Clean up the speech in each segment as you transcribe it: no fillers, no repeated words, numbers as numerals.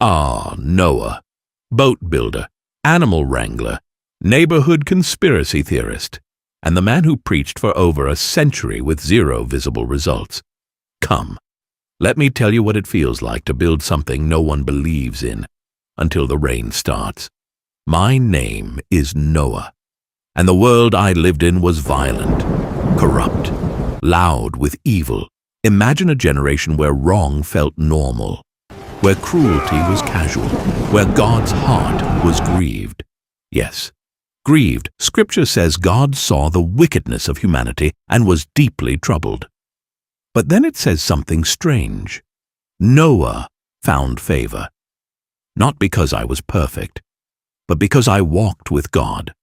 Ah, Noah, boat builder, animal wrangler, neighborhood conspiracy theorist, and the man who preached for over a century with zero visible results. Come, let me tell you what it feels like to build something no one believes in until the rain starts. My name is Noah, and the world I lived in was violent, corrupt, loud with evil. Imagine a generation where wrong felt normal, where cruelty was casual, where God's heart was grieved. Yes, grieved. Scripture says God saw the wickedness of humanity and was deeply troubled. But then it says something strange. Noah found favor. Not because I was perfect, but because I walked with God.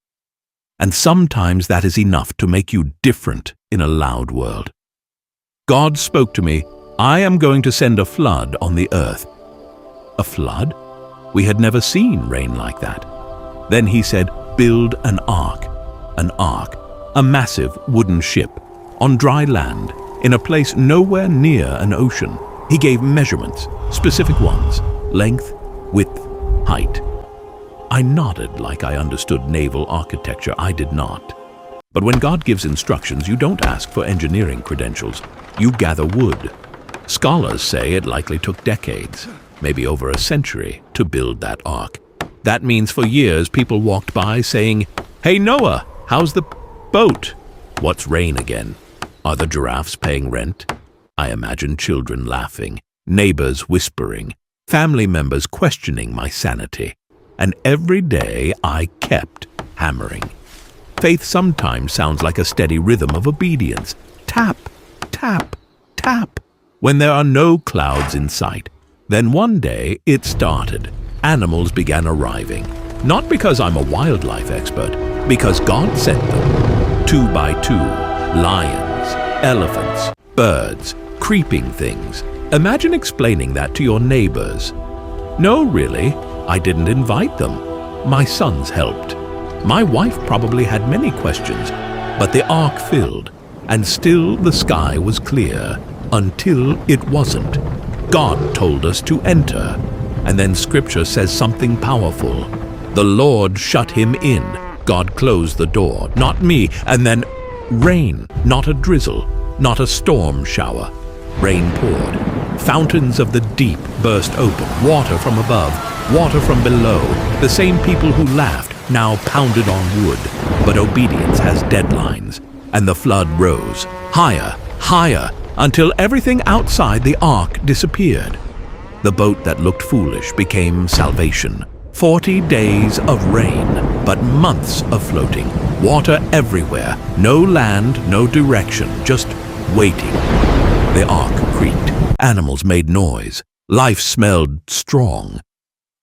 And sometimes that is enough to make you different in a loud world. God spoke to me, I am going to send a flood on the earth. A flood? We had never seen rain like that. Then he said, build an ark, a massive wooden ship, on dry land, in a place nowhere near an ocean. He gave measurements, specific ones, length, width, height. I nodded like I understood naval architecture. I did not. But when God gives instructions, you don't ask for engineering credentials. You gather wood. Scholars say it likely took decades, maybe over a century, to build that ark. That means for years people walked by saying, "Hey Noah, how's the boat? What's rain again? Are the giraffes paying rent?" I imagine children laughing, neighbors whispering, family members questioning my sanity. And every day I kept hammering. Faith sometimes sounds like a steady rhythm of obedience. Tap, tap, tap, when there are no clouds in sight. Then one day it started. Animals began arriving. Not because I'm a wildlife expert, because God sent them. 2 by 2, lions, elephants, birds, creeping things. Imagine explaining that to your neighbors. No, really, I didn't invite them. My sons helped. My wife probably had many questions, but the ark filled, and still the sky was clear, until it wasn't. God told us to enter, and then Scripture says something powerful. The Lord shut him in. God closed the door, not me, and then rain, not a drizzle, not a storm shower. Rain poured. Fountains of the deep burst open, water from above, water from below. The same people who laughed now pounded on wood. But obedience has deadlines, and the flood rose, higher, higher, until everything outside the ark disappeared. The boat that looked foolish became salvation. 40 days of rain, but months of floating. Water everywhere, no land, no direction, just waiting. The ark creaked, animals made noise, life smelled strong.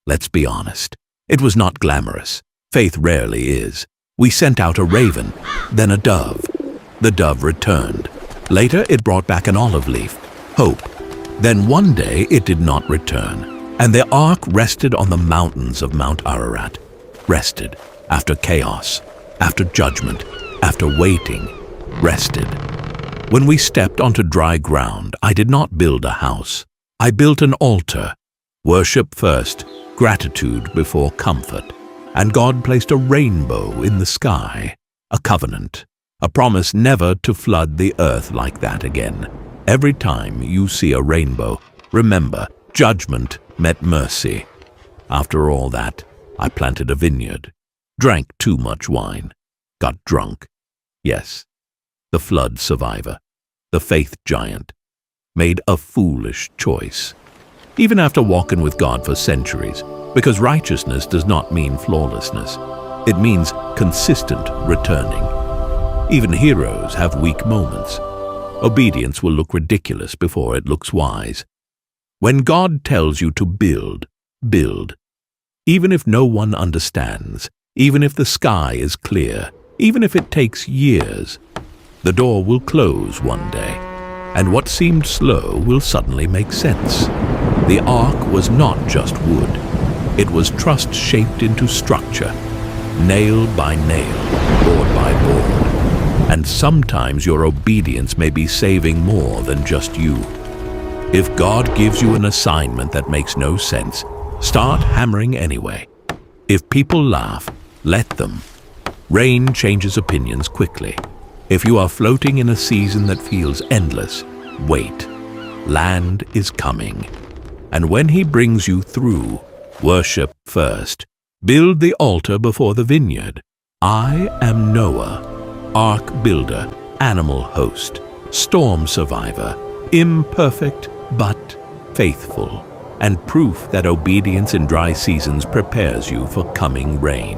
Let's be honest, it was not glamorous. Faith rarely is. We sent out a raven, then a dove. The dove returned. Later it brought back an olive leaf, hope. Then one day it did not return, and the ark rested on the mountains of Mount Ararat. Rested, after chaos, after judgment, after waiting, rested. When we stepped onto dry ground, I did not build a house. I built an altar. Worship first, gratitude before comfort. And God placed a rainbow in the sky, a covenant, a promise never to flood the earth like that again. Every time you see a rainbow, remember, judgment met mercy. After all that, I planted a vineyard, drank too much wine, got drunk. Yes, the flood survivor, the faith giant, made a foolish choice. Even after walking with God for centuries, because righteousness does not mean flawlessness. It means consistent returning. Even heroes have weak moments. Obedience will look ridiculous before it looks wise. When God tells you to build, build. Even if no one understands, even if the sky is clear, even if it takes years, the door will close one day, and what seemed slow will suddenly make sense. The ark was not just wood. It was trust shaped into structure, nail by nail, board by board. And sometimes your obedience may be saving more than just you. If God gives you an assignment that makes no sense, Start hammering anyway. If people laugh, let them. Rain changes opinions quickly. If you are floating in a season that feels endless, wait. Land is coming. And when he brings you through, worship first. Build the altar before the vineyard. I am Noah, ark builder, animal host, storm survivor, imperfect but faithful, and proof that obedience in dry seasons prepares you for coming rain.